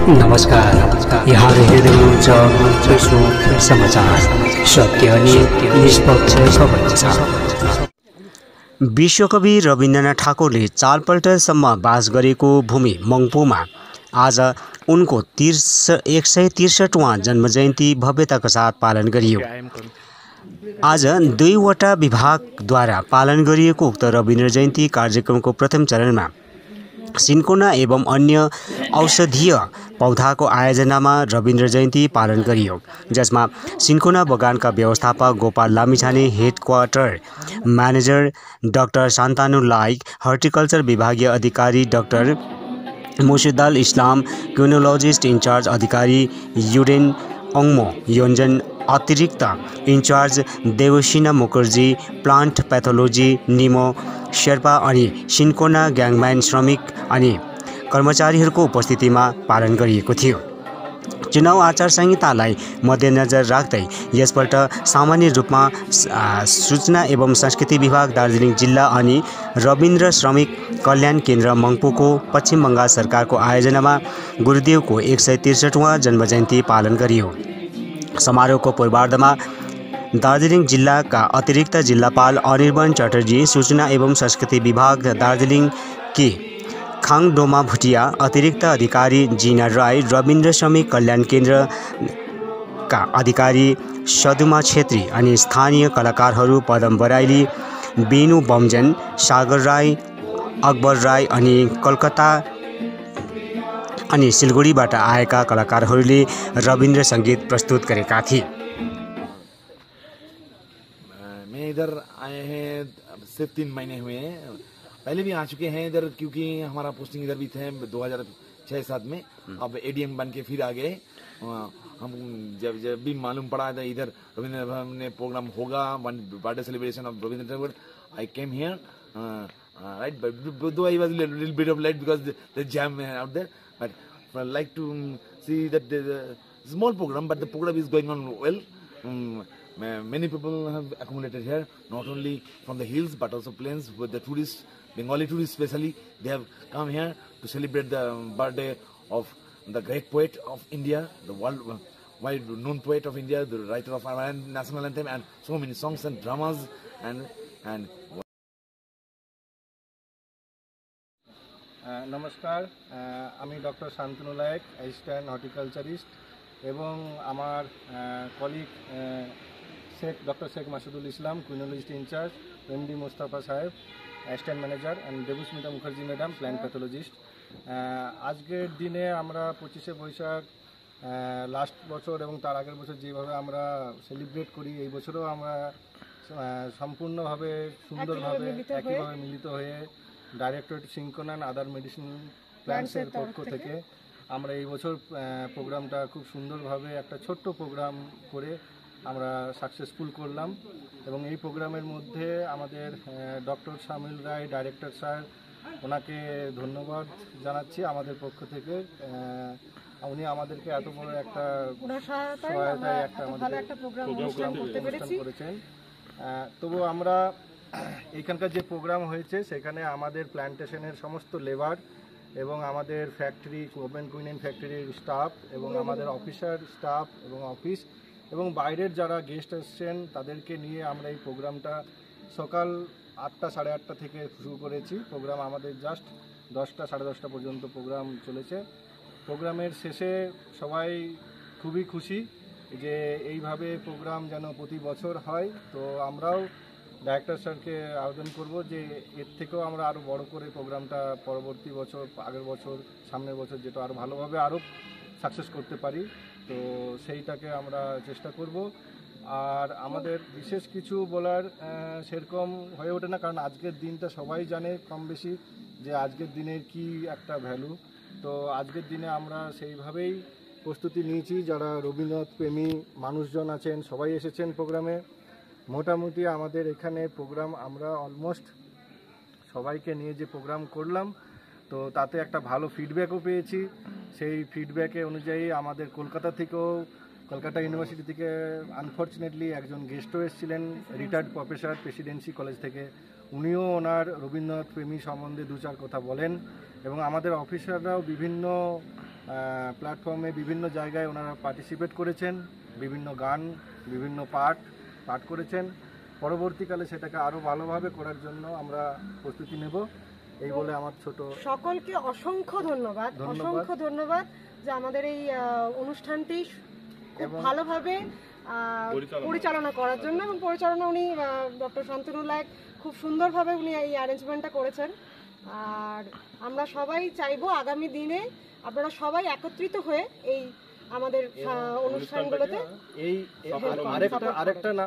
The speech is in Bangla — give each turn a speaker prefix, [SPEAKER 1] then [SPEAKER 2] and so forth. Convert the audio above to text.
[SPEAKER 1] नमस्कार, यहाँहरू हेर्दै हुनुहुन्छ फेसबुक समाचार, सत्य अनि निष्पक्ष खबरको साथ। विश्वकवि रविन्द्रनाथ ठाकुरले चालपल्टसम्म बास गरेको भूमि मङ्पुमा आज उनको 163वां जन्मजयन्ती भव्यताका साथ पालन गरियो। आज 2वटा विभागद्वारा पालन गरिएको उक्त रविन्द्र जयन्ती कार्यक्रमको प्रथम चरणमा सिन्कोना एवं अन्य औषधीय पौधाको आयोजनामा रविन्द्र जयन्ती पालन गरियो, जसमा सिन्कोना बगानका व्यवस्थापक Gopal Lamichhane, head quarter manager doctor Shantanu like, horticulture विभागीय अधिकारी डाक्टर मुर्शिदुल इस्लाम, क्विनोलोजिस्ट इन्चार्ज अधिकारी युरेन ओङ्मो योन्जन, अतिरिक्त इन्चार्ज देवसिना मुखर्जी, प्लान्ट पैथोलोजी निमो शेर्पा अनि सिन्कोना ग्याङम्यान श्रमिक अनि कर्मचारीहरूको उपस्थितिमा पालन गरिएको थियो। चुनाव आचार संहितालाई मध्यनजर राख्दै यसपल्ट सामान्य रूपमा सूचना एवं संस्कृति विभाग दार्जिलिङ जिल्ला अनि रविन्द्र श्रमिक कल्याण केन्द्र मङ्पुको पश्चिम बङ्गाल सरकारको आयोजनामा गुरुदेवको 163वां जन्मजयन्ती पालन गरियो। समारोहको पूर्वार्धमा दार्जिलिङ जिल्लाका अतिरिक्त जिल्लापाल अनिर्बन चटर्जी, सूचना एवं संस्कृति विभाग दार्जिलिङ के खाङडोमा भुटिया, अतिरिक्त अधिकारी जिना राई, रविन्द्र श्रमिक कल्याण केन्द्रका अधिकारी सदुमा छेत्री अनि स्थानीय कलाकारहरू पदम बराइली, बेनु बमजन, सागर राई, अकबर राई अनि कलकत्ता अनि सिलगढीबाट आएका कलाकारहरूले रविन्द्र सङ्गीत प्रस्तुत गरेका थिए।
[SPEAKER 2] मैं इधर आए हैं सिर्फ 3 महीने हुए हैं, पहले भी आ चुके हैं इधर, क्योंकि हमारा पोस्टिंग इधर भी थे 2006-7 में। अब एडीएम बन के फिर आ गए। हम जब भी मालूम पड़ा था इधर रविंद्र ने प्रोग्राम होगा, birthday celebration of Ravindra Tagore, I came here, right, but though I was a little bit of late because the jam out there, but I like to see that the small program, but the program is going on well. Many people have accumulated here, not only from the hills but also plains, with the tourists, Bengali tourists especially. They have come here to celebrate the birthday of the great poet of India, the world known poet of India, the writer of our national anthem, and so many songs and dramas and
[SPEAKER 3] নমস্কার, আমি ডক্টর শান্তনু লায়েক, অ্যাসিস্ট্যান্ট হর্টিকালচারিস্ট, এবং আমার কলিগ ডক্টর শেখ মাসুদুল ইসলাম, কুইনোলজিস্ট ইনচার্জ, এমডি মোস্তাফা সাহেব, assistant manager, and Debasmita Mukherjee madam, plant pathologist. আজকের দিনে আমরা 25শে বৈশাখ লাস্ট বছর এবং তার আগের বছর যেভাবে আমরা সেলিব্রেট করি, এই বছরও আমরা সম্পূর্ণভাবে সুন্দরভাবে একইভাবে মিলিত হয়ে directorate cinchona and other medicine প্ল্যান্টসের পক্ষ থেকে আমরা এই বছর প্রোগ্রামটা খুব সুন্দরভাবে একটা ছোট্ট প্রোগ্রাম করে আমরা সাকসেসফুল করলাম। এবং এই প্রোগ্রামের মধ্যে আমাদের ডক্টর শামিল রায়, ডাইরেক্টর স্যার, ওনাকে ধন্যবাদ জানাচ্ছি আমাদের পক্ষ থেকে। উনি আমাদেরকে এত বড় একটা সহায়তায় একটা আমাদের প্রোগ্রাম করেছেন। তবু আমরা এইখানকার যে প্রোগ্রাম হয়েছে সেখানে আমাদের প্ল্যান্টেশনের সমস্ত লেবার এবং আমাদের ফ্যাক্টরি, গভর্নমেন্ট কুইন ফ্যাক্টরির স্টাফ এবং আমাদের অফিসার স্টাফ এবং অফিস এবং বাইরের যারা গেস্ট এসছেন তাদেরকে নিয়ে আমরা এই প্রোগ্রামটা সকাল 8টা সাড়ে 8টা থেকে শুরু করেছি। প্রোগ্রাম আমাদের জাস্ট 10টা সাড়ে 10টা পর্যন্ত প্রোগ্রাম চলেছে। প্রোগ্রামের শেষে সবাই খুবই খুশি যে এইভাবে প্রোগ্রাম যেন প্রতি বছর হয়। তো আমরাও ডাইরেক্টর স্যারকে আবেদন করব যে এর থেকেও আমরা আরও বড় করে প্রোগ্রামটা পরবর্তী বছর, আগের বছর, সামনের বছর যেটা আরও ভালোভাবে আরও সাকসেস করতে পারি, তো সেইটাকে আমরা চেষ্টা করব। আর আমাদের বিশেষ কিছু বলার সেরকম হয়ে ওঠে না, কারণ আজকের দিনটা সবাই জানে কম বেশি যে আজকের দিনের কি একটা ভ্যালু। তো আজকের দিনে আমরা সেইভাবেই প্রস্তুতি নিয়েছি। যারা রবীন্দ্রনাথ প্রেমী মানুষজন আছেন সবাই এসেছেন প্রোগ্রামে। মোটামুটি আমাদের এখানে প্রোগ্রাম আমরা অলমোস্ট সবাইকে নিয়ে যে প্রোগ্রাম করলাম, তো তাতে একটা ভালো ফিডব্যাকও পেয়েছি। সেই ফিডব্যাকে অনুযায়ী আমাদের কলকাতা ইউনিভার্সিটি থেকে আনফর্চুনেটলি একজন গেস্টও এসেছিলেন, রিটায়ার্ড প্রফেসর প্রেসিডেন্সি কলেজ থেকে। উনিও ওনার রবীন্দ্রনাথ প্রেমী সম্বন্ধে 2-4 কথা বলেন এবং আমাদের অফিসাররাও বিভিন্ন প্ল্যাটফর্মে বিভিন্ন জায়গায় ওনারা পার্টিসিপেট করেছেন, বিভিন্ন গান, বিভিন্ন পাঠ করেছেন। পরবর্তীকালে সেটাকে আরও ভালোভাবে করার জন্য আমরা প্রস্তুতি নেব, এই বলে আমার ছোট।
[SPEAKER 4] সকলকে অসংখ্য ধন্যবাদ, অসংখ্য ধন্যবাদ যে আমাদের এই অনুষ্ঠানটি খুব ভালোভাবে পরিচালনা করার জন্য, এবং পরিচালনা উনি ডক্টর শান্তনু লায়েক খুব সুন্দরভাবে উনি এই অ্যারেঞ্জমেন্টটা করেছেন। আর আমরা সবাই চাইবো আগামী দিনে আপনারা সবাই একত্রিত হয়ে এই আমাদের অনুষ্ঠানগুলোতে
[SPEAKER 3] এই আরেকটা নাম